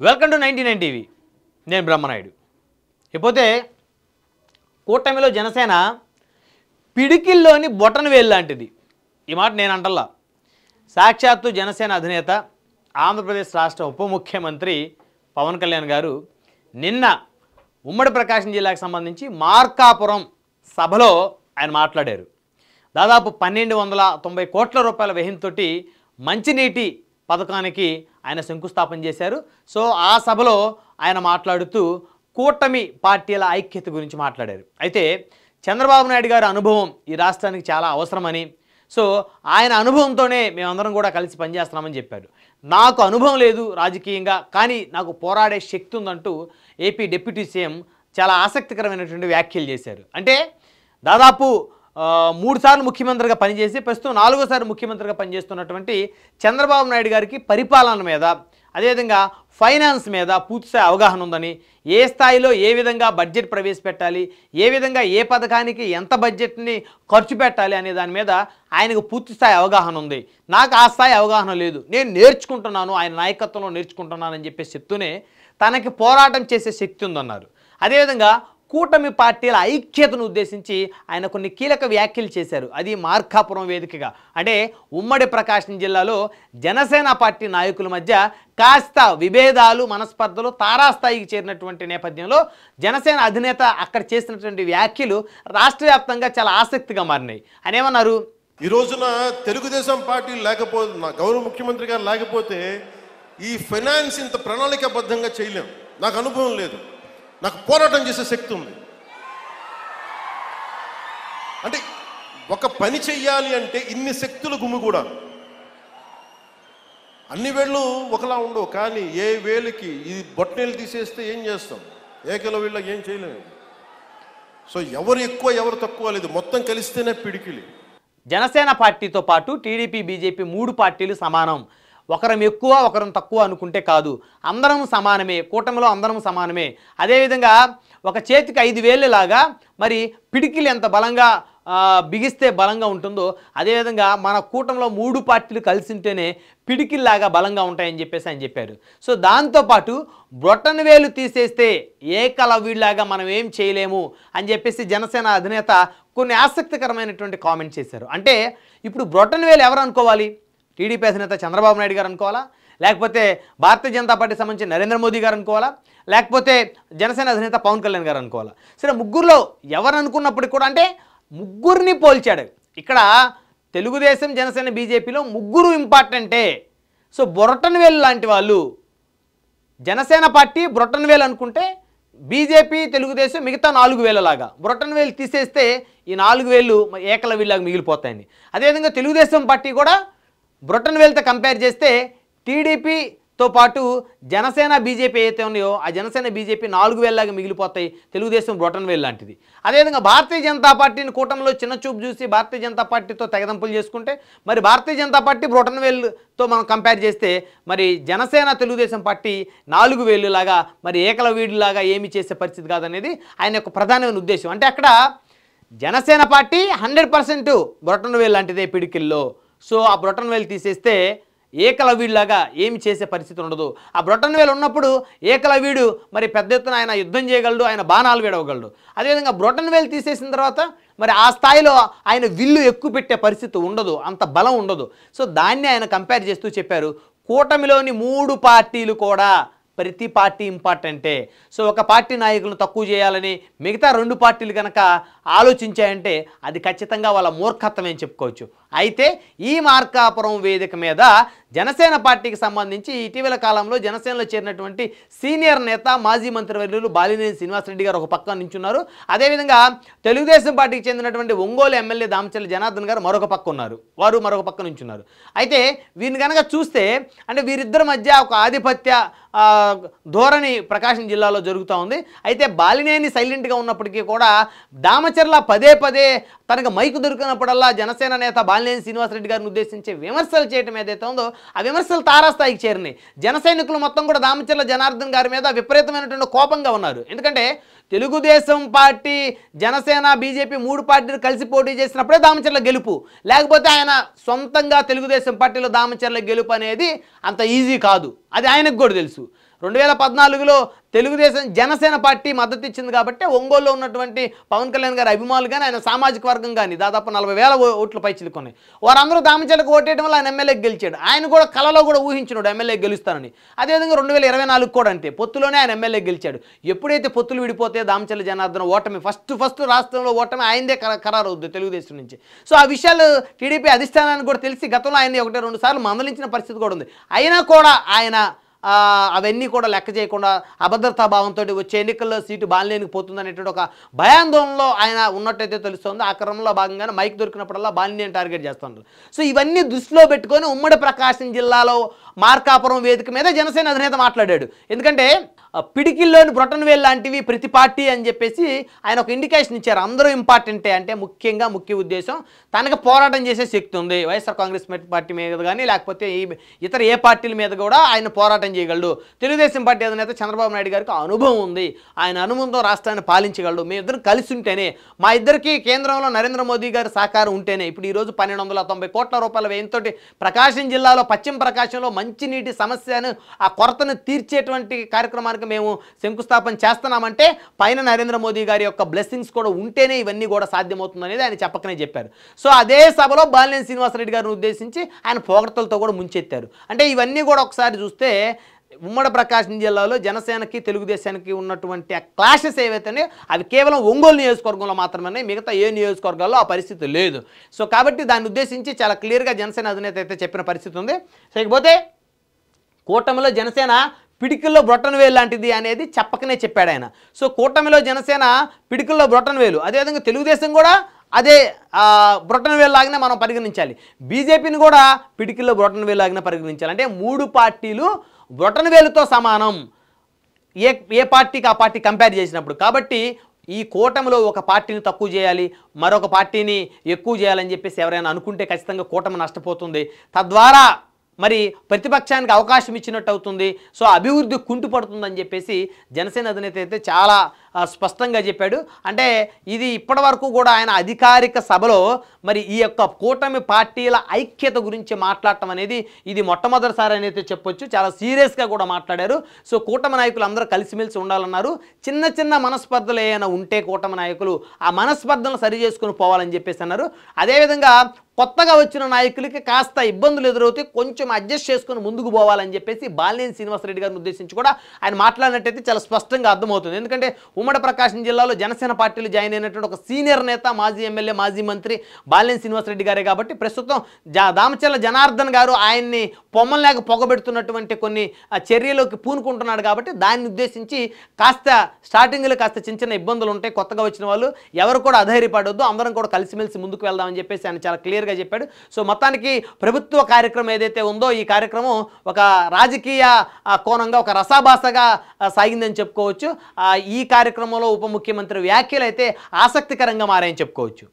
Welcome to 99 TV. నేను బ్రహ్మనాయుడు. ఇకపోతే కూటమిలో జనసేన పిడికిల్లోని బొటన వేలు లాంటిది. ఈ మాట నేను అంటల్లా. సాక్షాత్తు జనసేన అధినేత ఆంధ్రప్రదేశ్ రాష్ట్ర ఉప ముఖ్యమంత్రి పవన్ కళ్యాణ్ గారు నిన్న ఉమ్మడి ప్రకాశం జిల్లాకు సంబంధించి మార్కాపురం సభలో ఆయన మాట్లాడారు. దాదాపు 1290 కోట్ల రూపాయల వ్యయంతో మంచినీటి పథకానికి ఆయన శంకుస్థాపన చేశారు. సో ఆ సభలో ఆయన మాట్లాడుతూ కూటమి పార్టీల ఐక్యత గురించి మాట్లాడారు. అయితే చంద్రబాబు నాయుడు గారి అనుభవం ఈ రాష్ట్రానికి చాలా అవసరమని, సో ఆయన అనుభవంతోనే మేమందరం కూడా కలిసి పనిచేస్తున్నామని చెప్పారు. నాకు అనుభవం లేదు రాజకీయంగా, కానీ నాకు పోరాడే శక్తి ఉందంటూ ఏపీ డిప్యూటీ సీఎం చాలా ఆసక్తికరమైనటువంటి వ్యాఖ్యలు చేశారు. అంటే దాదాపు 3 సార్లు ముఖ్యమంత్రిగా పనిచేసి ప్రస్తుతం 4వ ముఖ్యమంత్రిగా పనిచేస్తున్నటువంటి చంద్రబాబు నాయుడు గారికి పరిపాలన మీద, అదేవిధంగా ఫైనాన్స్ మీద పూర్తిస్థాయి అవగాహన ఉందని, ఏ స్థాయిలో ఏ విధంగా బడ్జెట్ ప్రవేశపెట్టాలి, ఏ విధంగా ఏ పథకానికి ఎంత బడ్జెట్ని ఖర్చు పెట్టాలి అనే దాని మీద ఆయనకు పూర్తిస్థాయి అవగాహన ఉంది. నాకు ఆ స్థాయి అవగాహన లేదు, నేను నేర్చుకుంటున్నాను, ఆయన నాయకత్వంలో నేర్చుకుంటున్నానని చెప్పేసి చెప్తూనే తనకి పోరాటం చేసే శక్తి ఉందన్నారు. అదేవిధంగా కూటమి పార్టీల ఐక్యతను ఉద్దేశించి ఆయన కొన్ని కీలక వ్యాఖ్యలు చేశారు. అది మార్కాపురం వేదికగా. అంటే ఉమ్మడి ప్రకాశం జిల్లాలో జనసేన పార్టీ నాయకుల మధ్య కాస్త విభేదాలు, మనస్పర్ధలు తారాస్థాయికి చేరినటువంటి నేపథ్యంలో జనసేన అధినేత అక్కడ చేసినటువంటి వ్యాఖ్యలు రాష్ట్ర వ్యాప్తంగా చాలా ఆసక్తిగా మారినాయి. ఆయన ఏమన్నారు? ఈ రోజున తెలుగుదేశం పార్టీ లేకపోతే, గౌరవ ముఖ్యమంత్రి గారు లేకపోతే ఈ ఫైనాన్స్ ఇంత ప్రణాళికాబద్ధంగా చేయలేం. నాకు అనుభవం లేదు, నాకు పోరాటం చేసే శక్తి ఉంది. అంటే ఒక పని చెయ్యాలి అంటే ఇన్ని శక్తులు గుమిగూడాలి. అన్ని వేళ్ళు ఒకలా ఉండవు, కానీ ఏ వేలుకి ఈ బొట్టనేలు తీసేస్తే ఏం చేస్తాం, ఏకల వీళ్ళకి ఏం చేయలేము. సో ఎవరు ఎక్కువ ఎవరు తక్కువ లేదు, మొత్తం కలిస్తేనే పిడికిలి. జనసేన పార్టీతో పాటు టీడీపీ, బీజేపీ 3 పార్టీలు సమానం. ఒకరం ఎక్కువ ఒకరం తక్కువ అనుకుంటే కాదు, అందరం సమానమే, కూటమిలో అందరం సమానమే. అదేవిధంగా ఒక చేతికి 5 వేలు లాగా మరి పిడికిలు ఎంత బలంగా బిగిస్తే బలంగా ఉంటుందో, అదేవిధంగా మన కూటమిలో 3 పార్టీలు కలిసి ఉంటేనే పిడికిల్లాగా బలంగా ఉంటాయని చెప్పేసి ఆయన చెప్పారు. సో దాంతోపాటు బ్రొటన వేలు తీసేస్తే ఏకలవ్యుడిలాగా మనం ఏం చేయలేము అని చెప్పేసి జనసేన అధినేత కొన్ని ఆసక్తికరమైనటువంటి కామెంట్ చేశారు. అంటే ఇప్పుడు బ్రొటన వేలు ఎవరు అనుకోవాలి? టీడీపీ అధినేత చంద్రబాబు నాయుడు గారు అనుకోవాలా, లేకపోతే భారతీయ జనతా పార్టీ సంబంధించి నరేంద్ర మోదీ గారు అనుకోవాలా, లేకపోతే జనసేన అధినేత పవన్ కళ్యాణ్ గారు అనుకోవాలా? సరే, ముగ్గురులో ఎవరు అనుకున్నప్పటికీ కూడా అంటే ముగ్గురిని పోల్చాడు. ఇక్కడ తెలుగుదేశం, జనసేన, బీజేపీలో ముగ్గురు ఇంపార్టెంటే. సో బ్రొటనవేలు లాంటి వాళ్ళు జనసేన పార్టీ బ్రొటనవేలు అనుకుంటే, బీజేపీ, తెలుగుదేశం మిగతా 4 వేలలాగా, బ్రొటనవేలు తీసేస్తే ఈ 4 వేలు ఏకలవ్యులాగా మిగిలిపోతాయని. అదేవిధంగా తెలుగుదేశం పార్టీ కూడా బ్రొటనవేలుతో కంపేర్ చేస్తే టీడీపీతో పాటు జనసేన, బీజేపీ ఏదైతే ఉన్నాయో ఆ జనసేన, బీజేపీ 4 వేలలాగా మిగిలిపోతాయి, తెలుగుదేశం బ్రొటనవేలు లాంటిది. అదేవిధంగా భారతీయ జనతా పార్టీని కూటమిలో చిన్న చూపు చూసి భారతీయ జనతా పార్టీతో తెగదంపులు చేసుకుంటే, మరి భారతీయ జనతా పార్టీ బ్రొటనవేలుతో మనం కంపేర్ చేస్తే మరి జనసేన, తెలుగుదేశం పార్టీ 4 వేలులాగా మరి ఏకలవ్యుడిలాగా ఏమి చేసే పరిస్థితి కాదనేది ఆయన యొక్క ప్రధానమైన ఉద్దేశం. అంటే అక్కడ జనసేన పార్టీ 100% బ్రొటనవేలు లాంటిదే పిడికిల్లో. సో ఆ బ్రొటనవేలు తీసేస్తే ఏకలవ్యుడిలాగా ఏమి చేసే పరిస్థితి ఉండదు. ఆ బ్రొటనవేలు ఉన్నప్పుడు ఏకలవ్యుడు మరి పెద్ద ఎత్తున ఆయన యుద్ధం చేయగలడు, ఆయన బాణాలు విడవగలడు. అదేవిధంగా బ్రొటనవేలు తీసేసిన తర్వాత మరి ఆ స్థాయిలో ఆయన విల్లు ఎక్కువ పెట్టే పరిస్థితి ఉండదు, అంత బలం ఉండదు. సో దాన్ని ఆయన కంపేర్ చేస్తూ చెప్పారు, కూటమిలోని 3 పార్టీలు కూడా ప్రతి పార్టీ ఇంపార్టెంటే. సో ఒక పార్టీ నాయకులను తక్కువ చేయాలని మిగతా 2 పార్టీలు కనుక ఆలోచించాయంటే అది ఖచ్చితంగా వాళ్ళ మూర్ఖత్వమే చెప్పుకోవచ్చు. అయితే ఈ మార్కాపురం వేదిక మీద జనసేన పార్టీకి సంబంధించి ఇటీవల కాలంలో జనసేనలో చేరినటువంటి సీనియర్ నేత, మాజీ మంత్రివర్యులు బాలినేని శ్రీనివాసరెడ్డి గారు ఒక పక్క నించున్నారు. అదేవిధంగా తెలుగుదేశం పార్టీకి చెందినటువంటి ఒంగోలు ఎమ్మెల్యే దామచర్ల జనార్దన్ గారు మరొక పక్క ఉన్నారు, వారు మరొక పక్క నించున్నారు. అయితే వీరిని కనుక చూస్తే అంటే వీరిద్దరి మధ్య ఒక ఆధిపత్య ధోరణి ప్రకాశం జిల్లాలో జరుగుతూ ఉంది. అయితే బాలినేని సైలెంట్గా ఉన్నప్పటికీ కూడా దామచర్ల పదే పదే తనకు మైకు దొరికినప్పుడల్లా జనసేన నేత బాలినేని శ్రీనివాసరెడ్డి గారిని ఉద్దేశించి విమర్శలు చేయడం ఏదైతే ఉందో ఆ విమర్శలు తారాస్థాయికి చేరినాయి. జన సైనికులు మొత్తం కూడా దామచర్ల జనార్దన్ గారి మీద విపరీతమైనటువంటి కోపంగా ఉన్నారు. ఎందుకంటే తెలుగుదేశం పార్టీ, జనసేన, బీజేపీ 3 పార్టీలు కలిసి పోటీ చేసినప్పుడే దామచర్ల గెలుపు, లేకపోతే ఆయన సొంతంగా తెలుగుదేశం పార్టీలో దామచర్ల గెలుపు అనేది అంత ఈజీ కాదు, అది ఆయనకు కూడా తెలుసు. 2014లో తెలుగుదేశం జనసేన పార్టీ మద్దతు ఇచ్చింది కాబట్టి ఒంగోలులో ఉన్నటువంటి పవన్ కళ్యాణ్ గారి అభిమానులు కానీ ఆయన సామాజిక వర్గం కానీ దాదాపు 40,000 ఓట్ల పై చిలుకున్నాయి. వారందరూ దామచర్లకు ఓటేయడం వల్ల ఆయన ఎమ్మెల్యేకి గెలిచాడు. ఆయన కూడా కలలో కూడా ఊహించినాడు ఎమ్మెల్యే గెలుస్తానని. అదేవిధంగా 2024 కూడా అంతే, పొత్తులోనే ఆయన ఎమ్మెల్యే గెలిచాడు. ఎప్పుడైతే పొత్తులు విడిపోతే దామచర్ల జనార్దన్ ఓటమి ఫస్ట్ రాష్ట్రంలో ఓటమి ఆయనదే ఖరారు అవుద్ది తెలుగుదేశం నుంచి. సో ఆ విషయాలు టీడీపీ అధిష్టానానికి కూడా తెలిసి గతంలో ఆయన్ని 1-2 సార్లు మందలించిన పరిస్థితి కూడా ఉంది. అయినా కూడా ఆయన అవన్నీ కూడా లెక్క చేయకుండా అభద్రతా భావంతో వచ్చే ఎన్నికల్లో సీటు బాలినేనికి పోతుందనేటువంటి ఒక భయాందోళనలో ఆయన ఉన్నట్టయితే తెలుస్తుంది. ఆ క్రమంలో భాగంగానే మైక్ దొరికినప్పుడల్లా బాలినేని టార్గెట్ చేస్తున్నారు. సో ఇవన్నీ దృష్టిలో పెట్టుకొని ఉమ్మడి ప్రకాశం జిల్లాలో మార్కాపురం వేదిక మీద జనసేన అధినేత మాట్లాడాడు. ఎందుకంటే పిడికిల్లోని బ్రొటన్వేల్ లాంటివి ప్రతి పార్టీ అని చెప్పేసి ఆయన ఒక ఇండికేషన్ ఇచ్చారు. అందరూ ఇంపార్టెంటే, అంటే ముఖ్యంగా ముఖ్య ఉద్దేశం తనకు పోరాటం చేసే శక్తి ఉంది. వైఎస్ఆర్ కాంగ్రెస్ పార్టీ మీద కానీ లేకపోతే ఇతర ఏ పార్టీల మీద కూడా ఆయన పోరాటం చేయగలడు. తెలుగుదేశం పార్టీ అధినేత చంద్రబాబు నాయుడు గారికి అనుభవం ఉంది, ఆయన అనుభవంతో రాష్ట్రాన్ని పాలించగలడు. మీ ఇద్దరు కలిసి ఉంటేనే, మా ఇద్దరికి కేంద్రంలో నరేంద్ర మోదీ గారి సహకారం ఉంటేనే ఇప్పుడు ఈరోజు 1290 కోట్ల రూపాయల వ్యయంతో ప్రకాశం జిల్లాలో పశ్చిమ ప్రకాశంలో మంచినీటి సమస్యను ఆ కొరతను తీర్చేటువంటి కార్యక్రమానికి మేము శంకుస్థాపన చేస్తున్నామంటే పైన నరేంద్ర మోదీ గారి యొక్క బ్లెస్సింగ్స్ కూడా ఉంటేనే ఇవన్నీ కూడా సాధ్యమవుతుంది అనేది ఆయన చెప్పకనే చెప్పారు. సో అదే సభలో బాలినేని శ్రీనివాసరెడ్డి గారిని ఉద్దేశించి ఆయన పొగడ్తలతో కూడా ముంచెత్తారు. అంటే ఇవన్నీ కూడా ఒకసారి చూస్తే ఉమ్మడి ప్రకాశం జిల్లాలో జనసేనకి తెలుగుదేశానికి ఉన్నటువంటి ఆ క్లాషెస్ ఏవైతేనే అవి కేవలం ఒంగోలు నియోజకవర్గంలో మాత్రమే, మిగతా ఏ నియోజకవర్గాల్లో ఆ పరిస్థితి లేదు. సో కాబట్టి దాన్ని ఉద్దేశించి చాలా క్లియర్గా జనసేన అధినేత అయితే చెప్పిన పరిస్థితి ఉంది. సో ఇకపోతే కూటమిలో జనసేన పిడికిల్లో బ్రొటన్వేలు లాంటిది అనేది చెప్పకనే చెప్పాడు ఆయన. సో కూటమిలో జనసేన పిడికిల్లో బ్రొటన్వేలు, అదేవిధంగా తెలుగుదేశం కూడా అదే బ్రొటన్వేలు లాగానే మనం పరిగణించాలి. బీజేపీని కూడా పిడికిల్లో బ్రొటన్వేలు లాగానే పరిగణించాలి. అంటే 3 పార్టీలు బ్రొటన్వేలుతో సమానం ఏ పార్టీకి ఆ పార్టీ కంపేర్ చేసినప్పుడు. కాబట్టి ఈ కూటమిలో ఒక పార్టీని తక్కువ చేయాలి, మరొక పార్టీని ఎక్కువ చేయాలని చెప్పేసి ఎవరైనా అనుకుంటే ఖచ్చితంగా కూటమి నష్టపోతుంది. తద్వారా మరి ప్రతిపక్షానికి అవకాశం ఇచ్చినట్టు అవుతుంది. సో అభివృద్ధి కుంటుపడుతుందని చెప్పేసి జనసేన అధినేత అయితే చాలా స్పష్టంగా చెప్పాడు. అంటే ఇది ఇప్పటివరకు కూడా ఆయన అధికారిక సభలో మరి ఈ యొక్క కూటమి పార్టీల ఐక్యత గురించి మాట్లాడటం అనేది ఇది మొట్టమొదటిసారి అనేది చెప్పొచ్చు. చాలా సీరియస్గా కూడా మాట్లాడారు. సో కూటమి నాయకులు అందరూ కలిసిమెలిసి ఉండాలన్నారు. చిన్న చిన్న మనస్పర్ధలు ఏమైనా ఉంటే కూటమి నాయకులు ఆ మనస్పర్ధలను సరి చేసుకుని పోవాలని చెప్పేసి అన్నారు. అదేవిధంగా కొత్తగా వచ్చిన నాయకులకి కాస్త ఇబ్బందులు ఎదురవుతాయి, కొంచెం అడ్జస్ట్ చేసుకుని ముందుకు పోవాలని చెప్పేసి బాలినేని శ్రీనివాసరెడ్డి గారిని ఉద్దేశించి కూడా ఆయన మాట్లాడినట్టయితే చాలా స్పష్టంగా అర్థమవుతుంది. ఎందుకంటే ఉమ్మడి ప్రకాశం జిల్లాలో జనసేన పార్టీలు జాయిన్ అయినటువంటి ఒక సీనియర్ నేత, మాజీ ఎమ్మెల్యే, మాజీ మంత్రి బాలినేని శ్రీనివాసరెడ్డి గారే. కాబట్టి ప్రస్తుతం దామచర్ల జనార్దన్ గారు ఆయన్ని పొమ్మలేక పొగబెడుతున్నటువంటి కొన్ని చర్యలోకి పూనుకుంటున్నాడు. కాబట్టి దాన్ని ఉద్దేశించి కాస్త స్టార్టింగ్లో కాస్త చిన్న చిన్న ఇబ్బందులు ఉంటాయి. కొత్తగా వచ్చిన వాళ్ళు ఎవరు కూడా అధైర్యపడొద్దు, అందరం కూడా కలిసిమెలిసి ముందుకు వెళ్దామని చెప్పేసి ఆయన చాలా క్లియర్గా చెప్పాడు. సో మొత్తానికి ప్రభుత్వ కార్యక్రమం ఏదైతే ఉందో ఈ కార్యక్రమం ఒక రాజకీయ కోణంగా ఒక రసాభాసగా సాగిందని చెప్పుకోవచ్చు. ఈ కార్యక్రమంలో ఉప ముఖ్యమంత్రి వ్యాఖ్యలు అయితే ఆసక్తికరంగా మారాయని చెప్పుకోవచ్చు.